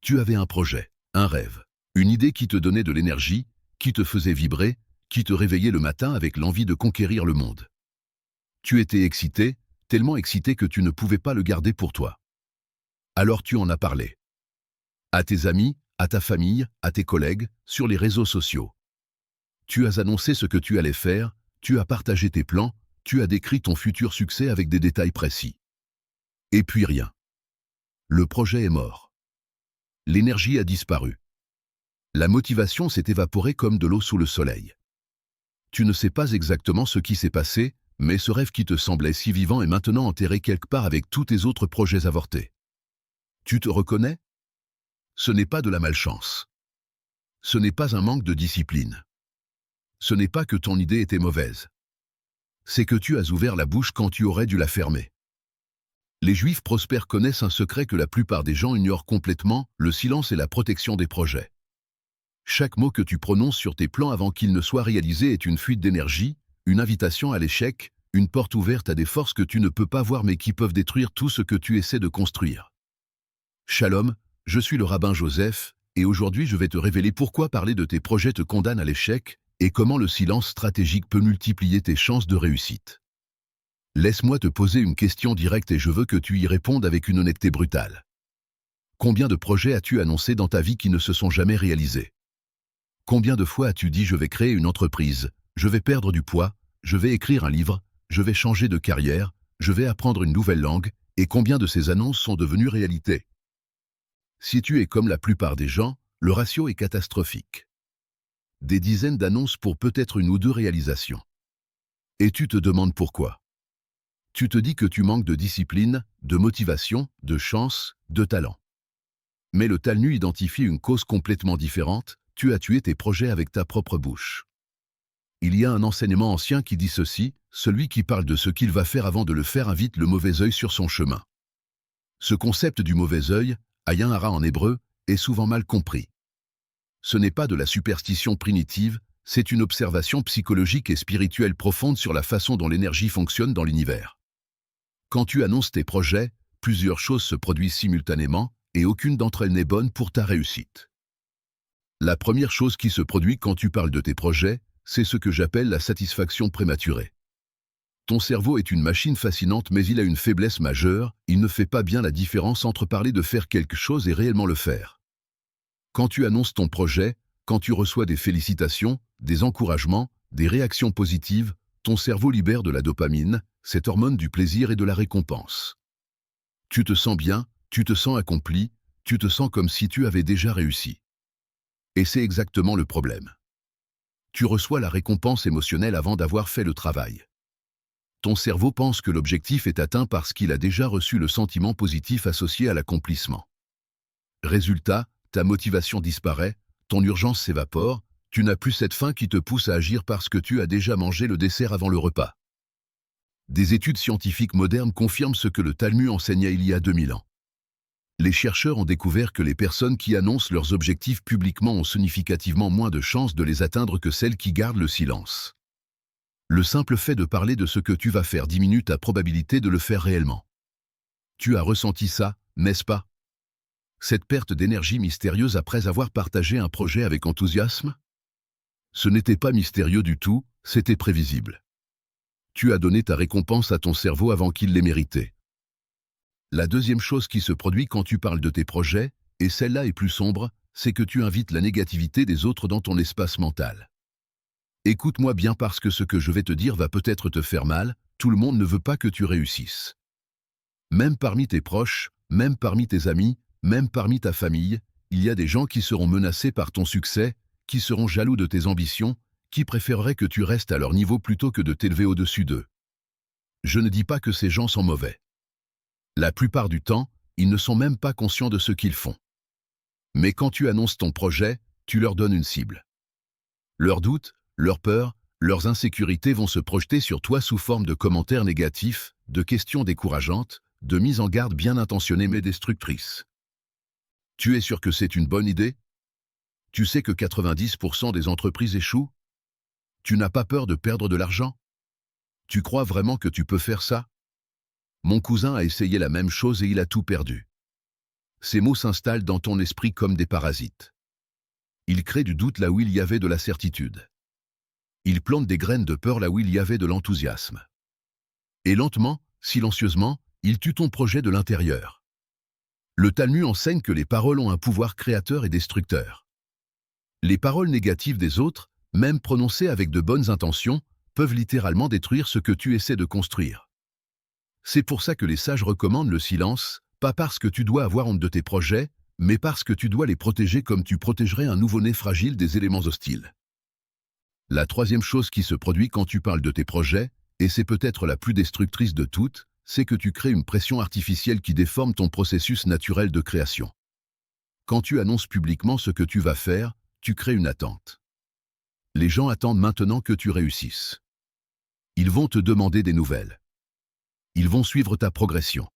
Tu avais un projet, un rêve, une idée qui te donnait de l'énergie, qui te faisait vibrer, qui te réveillait le matin avec l'envie de conquérir le monde. Tu étais excité, tellement excité que tu ne pouvais pas le garder pour toi. Alors tu en as parlé. À tes amis, à ta famille, à tes collègues, sur les réseaux sociaux. Tu as annoncé ce que tu allais faire, tu as partagé tes plans, tu as décrit ton futur succès avec des détails précis. Et puis rien. Le projet est mort. L'énergie a disparu. La motivation s'est évaporée comme de l'eau sous le soleil. Tu ne sais pas exactement ce qui s'est passé, mais ce rêve qui te semblait si vivant est maintenant enterré quelque part avec tous tes autres projets avortés. Tu te reconnais? Ce n'est pas de la malchance. Ce n'est pas un manque de discipline. Ce n'est pas que ton idée était mauvaise. C'est que tu as ouvert la bouche quand tu aurais dû la fermer. Les Juifs prospères connaissent un secret que la plupart des gens ignorent complètement, le silence et la protection des projets. Chaque mot que tu prononces sur tes plans avant qu'ils ne soient réalisés est une fuite d'énergie, une invitation à l'échec, une porte ouverte à des forces que tu ne peux pas voir mais qui peuvent détruire tout ce que tu essaies de construire. Shalom, je suis le rabbin Joseph, et aujourd'hui je vais te révéler pourquoi parler de tes projets te condamne à l'échec, et comment le silence stratégique peut multiplier tes chances de réussite. Laisse-moi te poser une question directe et je veux que tu y répondes avec une honnêteté brutale. Combien de projets as-tu annoncés dans ta vie qui ne se sont jamais réalisés? Combien de fois as-tu dit « je vais créer une entreprise, je vais perdre du poids, je vais écrire un livre, je vais changer de carrière, je vais apprendre une nouvelle langue » et combien de ces annonces sont devenues réalité? Si tu es comme la plupart des gens, le ratio est catastrophique. Des dizaines d'annonces pour peut-être une ou deux réalisations. Et tu te demandes pourquoi. Tu te dis que tu manques de discipline, de motivation, de chance, de talent. Mais le Talmud identifie une cause complètement différente, tu as tué tes projets avec ta propre bouche. Il y a un enseignement ancien qui dit ceci, celui qui parle de ce qu'il va faire avant de le faire invite le mauvais œil sur son chemin. Ce concept du mauvais œil, ayin hara en hébreu, est souvent mal compris. Ce n'est pas de la superstition primitive, c'est une observation psychologique et spirituelle profonde sur la façon dont l'énergie fonctionne dans l'univers. Quand tu annonces tes projets, plusieurs choses se produisent simultanément, et aucune d'entre elles n'est bonne pour ta réussite. La première chose qui se produit quand tu parles de tes projets, c'est ce que j'appelle la satisfaction prématurée. Ton cerveau est une machine fascinante mais il a une faiblesse majeure, il ne fait pas bien la différence entre parler de faire quelque chose et réellement le faire. Quand tu annonces ton projet, quand tu reçois des félicitations, des encouragements, des réactions positives, ton cerveau libère de la dopamine, cette hormone du plaisir et de la récompense. Tu te sens bien, tu te sens accompli, tu te sens comme si tu avais déjà réussi. Et c'est exactement le problème. Tu reçois la récompense émotionnelle avant d'avoir fait le travail. Ton cerveau pense que l'objectif est atteint parce qu'il a déjà reçu le sentiment positif associé à l'accomplissement. Résultat, ta motivation disparaît, ton urgence s'évapore, tu n'as plus cette faim qui te pousse à agir parce que tu as déjà mangé le dessert avant le repas. Des études scientifiques modernes confirment ce que le Talmud enseignait il y a 2000 ans. Les chercheurs ont découvert que les personnes qui annoncent leurs objectifs publiquement ont significativement moins de chances de les atteindre que celles qui gardent le silence. Le simple fait de parler de ce que tu vas faire diminue ta probabilité de le faire réellement. Tu as ressenti ça, n'est-ce pas? Cette perte d'énergie mystérieuse après avoir partagé un projet avec enthousiasme? Ce n'était pas mystérieux du tout, c'était prévisible. Tu as donné ta récompense à ton cerveau avant qu'il l'ait méritée. La deuxième chose qui se produit quand tu parles de tes projets, et celle-là est plus sombre, c'est que tu invites la négativité des autres dans ton espace mental. Écoute-moi bien parce que ce que je vais te dire va peut-être te faire mal, tout le monde ne veut pas que tu réussisses. Même parmi tes proches, même parmi tes amis, même parmi ta famille, il y a des gens qui seront menacés par ton succès, qui seront jaloux de tes ambitions, qui préféreraient que tu restes à leur niveau plutôt que de t'élever au-dessus d'eux. Je ne dis pas que ces gens sont mauvais. La plupart du temps, ils ne sont même pas conscients de ce qu'ils font. Mais quand tu annonces ton projet, tu leur donnes une cible. Leurs doutes, leurs peurs, leurs insécurités vont se projeter sur toi sous forme de commentaires négatifs, de questions décourageantes, de mises en garde bien intentionnées mais destructrices. Tu es sûr que c'est une bonne idée? Tu sais que 90% des entreprises échouent? Tu n'as pas peur de perdre de l'argent? Tu crois vraiment que tu peux faire ça? Mon cousin a essayé la même chose et il a tout perdu. ces mots s'installent dans ton esprit comme des parasites. Ils créent du doute là où il y avait de la certitude. Ils plantent des graines de peur là où il y avait de l'enthousiasme. Et lentement, silencieusement, ils tuent ton projet de l'intérieur. Le Talmud enseigne que les paroles ont un pouvoir créateur et destructeur. Les paroles négatives des autres, même prononcées avec de bonnes intentions, peuvent littéralement détruire ce que tu essaies de construire. C'est pour ça que les sages recommandent le silence, pas parce que tu dois avoir honte de tes projets, mais parce que tu dois les protéger comme tu protégerais un nouveau-né fragile des éléments hostiles. La troisième chose qui se produit quand tu parles de tes projets, et c'est peut-être la plus destructrice de toutes, c'est que tu crées une pression artificielle qui déforme ton processus naturel de création. Quand tu annonces publiquement ce que tu vas faire, tu crées une attente. Les gens attendent maintenant que tu réussisses. Ils vont te demander des nouvelles. Ils vont suivre ta progression.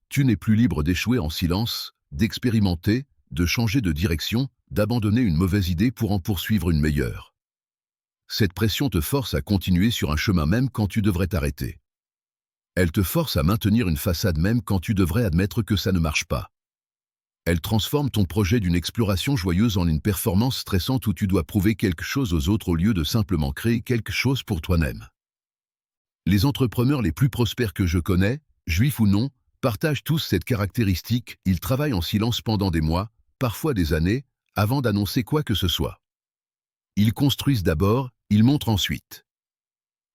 Tu n'es plus libre d'échouer en silence, d'expérimenter, de changer de direction, d'abandonner une mauvaise idée pour en poursuivre une meilleure. Cette pression te force à continuer sur un chemin même quand tu devrais t'arrêter. Elle te force à maintenir une façade même quand tu devrais admettre que ça ne marche pas. Elle transforme ton projet d'une exploration joyeuse en une performance stressante où tu dois prouver quelque chose aux autres au lieu de simplement créer quelque chose pour toi-même. Les entrepreneurs les plus prospères que je connais, juifs ou non, partagent tous cette caractéristique. Ils travaillent en silence pendant des mois, parfois des années, avant d'annoncer quoi que ce soit. Ils construisent d'abord, ils montrent ensuite.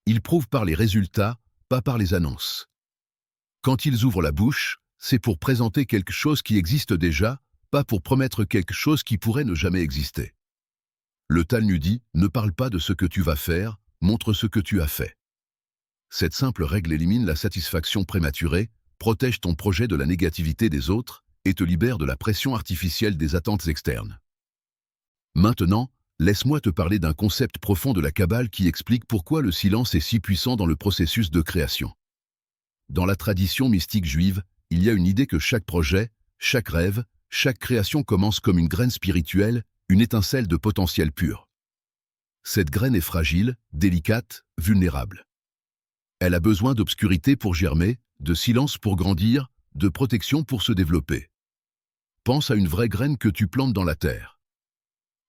Ils prouvent par les résultats, pas par les annonces. Quand ils ouvrent la bouche, c'est pour présenter quelque chose qui existe déjà, pas pour promettre quelque chose qui pourrait ne jamais exister. Le Talmud dit « Ne parle pas de ce que tu vas faire, montre ce que tu as fait ». Cette simple règle élimine la satisfaction prématurée, protège ton projet de la négativité des autres et te libère de la pression artificielle des attentes externes. Maintenant, laisse-moi te parler d'un concept profond de la Kabbale qui explique pourquoi le silence est si puissant dans le processus de création. Dans la tradition mystique juive, il y a une idée que chaque projet, chaque rêve, chaque création commence comme une graine spirituelle, une étincelle de potentiel pur. Cette graine est fragile, délicate, vulnérable. Elle a besoin d'obscurité pour germer, de silence pour grandir, de protection pour se développer. Pense à une vraie graine que tu plantes dans la terre.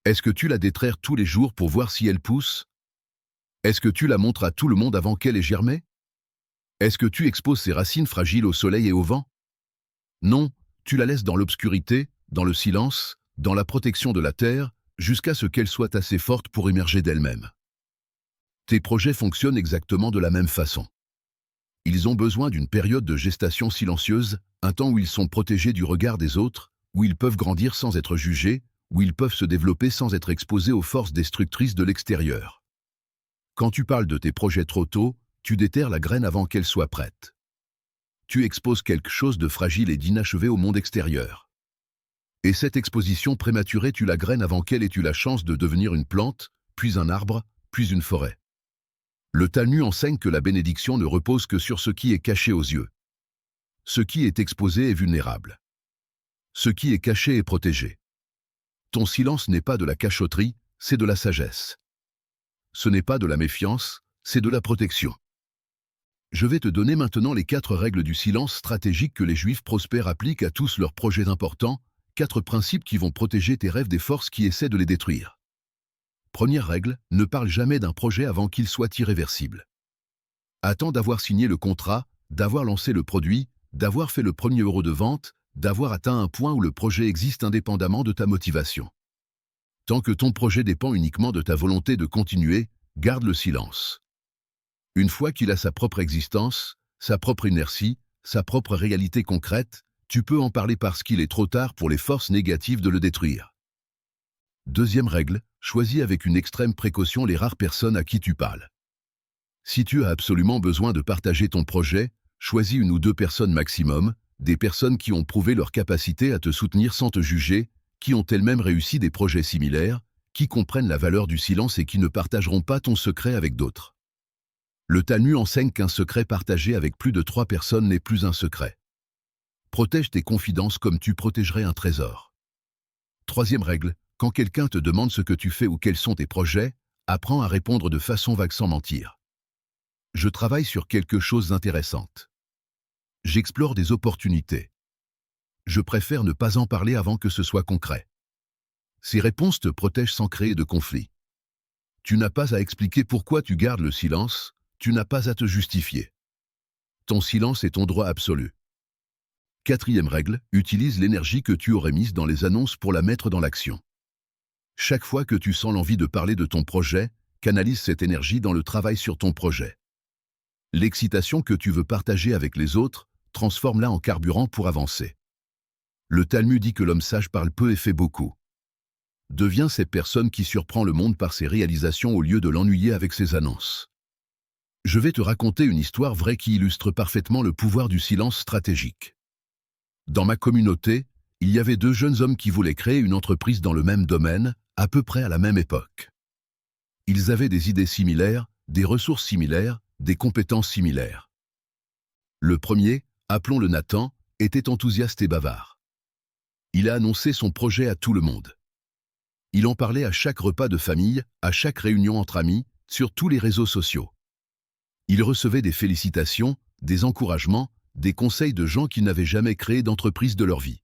Est-ce que tu la déterres tous les jours pour voir si elle pousse? Est-ce que tu la montres à tout le monde avant qu'elle ait germé? Est-ce que tu exposes ses racines fragiles au soleil et au vent? Non, tu la laisses dans l'obscurité, dans le silence, dans la protection de la terre, jusqu'à ce qu'elle soit assez forte pour émerger d'elle-même. Tes projets fonctionnent exactement de la même façon. Ils ont besoin d'une période de gestation silencieuse, un temps où ils sont protégés du regard des autres, où ils peuvent grandir sans être jugés, où ils peuvent se développer sans être exposés aux forces destructrices de l'extérieur. Quand tu parles de tes projets trop tôt, tu déterres la graine avant qu'elle soit prête. Tu exposes quelque chose de fragile et d'inachevé au monde extérieur. Et cette exposition prématurée tue la graine avant qu'elle ait eu la chance de devenir une plante, puis un arbre, puis une forêt. Le Talmud enseigne que la bénédiction ne repose que sur ce qui est caché aux yeux. Ce qui est exposé est vulnérable. Ce qui est caché est protégé. Ton silence n'est pas de la cachotterie, c'est de la sagesse. Ce n'est pas de la méfiance, c'est de la protection. Je vais te donner maintenant les 4 règles du silence stratégique que les Juifs prospères appliquent à tous leurs projets importants, 4 principes qui vont protéger tes rêves des forces qui essaient de les détruire. Première règle, ne parle jamais d'un projet avant qu'il soit irréversible. Attends d'avoir signé le contrat, d'avoir lancé le produit, d'avoir fait le premier euro de vente, d'avoir atteint un point où le projet existe indépendamment de ta motivation. Tant que ton projet dépend uniquement de ta volonté de continuer, garde le silence. Une fois qu'il a sa propre existence, sa propre inertie, sa propre réalité concrète, tu peux en parler parce qu'il est trop tard pour les forces négatives de le détruire. Deuxième règle, choisis avec une extrême précaution les rares personnes à qui tu parles. Si tu as absolument besoin de partager ton projet, choisis 1 ou 2 personnes maximum, des personnes qui ont prouvé leur capacité à te soutenir sans te juger, qui ont elles-mêmes réussi des projets similaires, qui comprennent la valeur du silence et qui ne partageront pas ton secret avec d'autres. Le Talmud enseigne qu'un secret partagé avec plus de 3 personnes n'est plus un secret. Protège tes confidences comme tu protégerais un trésor. Troisième règle, quand quelqu'un te demande ce que tu fais ou quels sont tes projets, apprends à répondre de façon vague sans mentir. Je travaille sur quelque chose d'intéressant. J'explore des opportunités. Je préfère ne pas en parler avant que ce soit concret. Ces réponses te protègent sans créer de conflit. Tu n'as pas à expliquer pourquoi tu gardes le silence, tu n'as pas à te justifier. Ton silence est ton droit absolu. Quatrième règle, utilise l'énergie que tu aurais mise dans les annonces pour la mettre dans l'action. Chaque fois que tu sens l'envie de parler de ton projet, canalise cette énergie dans le travail sur ton projet. L'excitation que tu veux partager avec les autres, transforme-la en carburant pour avancer. Le Talmud dit que l'homme sage parle peu et fait beaucoup. Deviens cette personne qui surprend le monde par ses réalisations au lieu de l'ennuyer avec ses annonces. Je vais te raconter une histoire vraie qui illustre parfaitement le pouvoir du silence stratégique. Dans ma communauté, il y avait deux jeunes hommes qui voulaient créer une entreprise dans le même domaine, à peu près à la même époque. Ils avaient des idées similaires, des ressources similaires, des compétences similaires. Le premier, appelons-le Nathan, était enthousiaste et bavard. Il a annoncé son projet à tout le monde. Il en parlait à chaque repas de famille, à chaque réunion entre amis, sur tous les réseaux sociaux. Il recevait des félicitations, des encouragements, des conseils de gens qui n'avaient jamais créé d'entreprise de leur vie.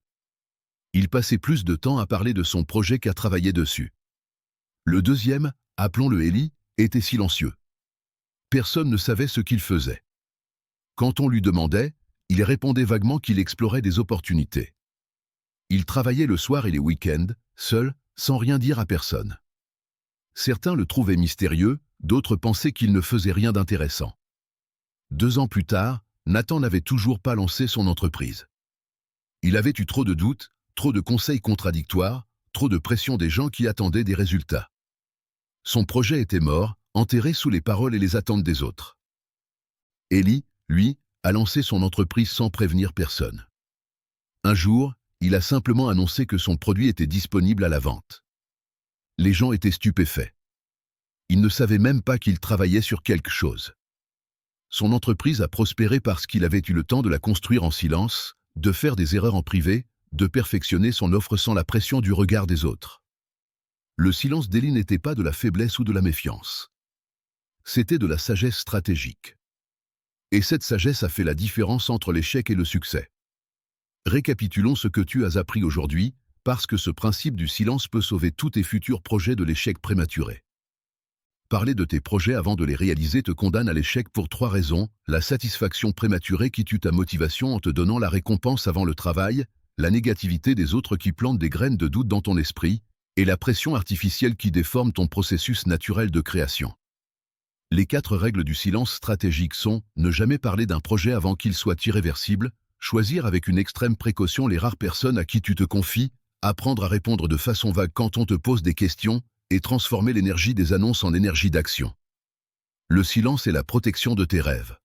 Il passait plus de temps à parler de son projet qu'à travailler dessus. Le deuxième, appelons-le Élie, était silencieux. Personne ne savait ce qu'il faisait. Quand on lui demandait, il répondait vaguement qu'il explorait des opportunités. Il travaillait le soir et les week-ends, seul, sans rien dire à personne. Certains le trouvaient mystérieux, d'autres pensaient qu'il ne faisait rien d'intéressant. 2 ans plus tard, Nathan n'avait toujours pas lancé son entreprise. Il avait eu trop de doutes, trop de conseils contradictoires, trop de pression des gens qui attendaient des résultats. Son projet était mort, enterré sous les paroles et les attentes des autres. Élie, lui, a lancé son entreprise sans prévenir personne. Un jour, il a simplement annoncé que son produit était disponible à la vente. Les gens étaient stupéfaits. Ils ne savaient même pas qu'il travaillait sur quelque chose. Son entreprise a prospéré parce qu'il avait eu le temps de la construire en silence, de faire des erreurs en privé, de perfectionner son offre sans la pression du regard des autres. Le silence d'Élie n'était pas de la faiblesse ou de la méfiance. C'était de la sagesse stratégique. Et cette sagesse a fait la différence entre l'échec et le succès. Récapitulons ce que tu as appris aujourd'hui, parce que ce principe du silence peut sauver tous tes futurs projets de l'échec prématuré. Parler de tes projets avant de les réaliser te condamne à l'échec pour 3 raisons: la satisfaction prématurée qui tue ta motivation en te donnant la récompense avant le travail, la négativité des autres qui plantent des graines de doute dans ton esprit, et la pression artificielle qui déforme ton processus naturel de création. Les 4 règles du silence stratégique sont: ne jamais parler d'un projet avant qu'il soit irréversible, choisir avec une extrême précaution les rares personnes à qui tu te confies, apprendre à répondre de façon vague quand on te pose des questions, et transformer l'énergie des annonces en énergie d'action. Le silence est la protection de tes rêves.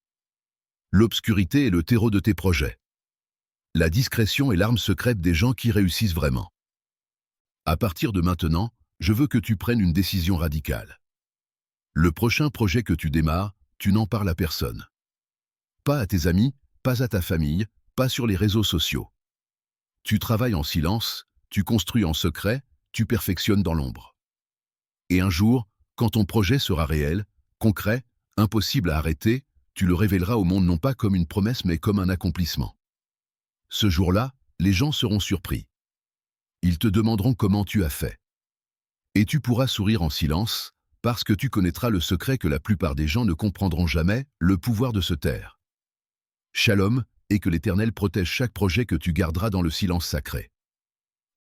L'obscurité est le terreau de tes projets. La discrétion est l'arme secrète des gens qui réussissent vraiment. À partir de maintenant, je veux que tu prennes une décision radicale. Le prochain projet que tu démarres, tu n'en parles à personne. Pas à tes amis, pas à ta famille, pas sur les réseaux sociaux. Tu travailles en silence, tu construis en secret, tu perfectionnes dans l'ombre. Et un jour, quand ton projet sera réel, concret, impossible à arrêter, tu le révéleras au monde non pas comme une promesse mais comme un accomplissement. Ce jour-là, les gens seront surpris. Ils te demanderont comment tu as fait. Et tu pourras sourire en silence, parce que tu connaîtras le secret que la plupart des gens ne comprendront jamais, le pouvoir de se taire. Shalom, et que l'Éternel protège chaque projet que tu garderas dans le silence sacré.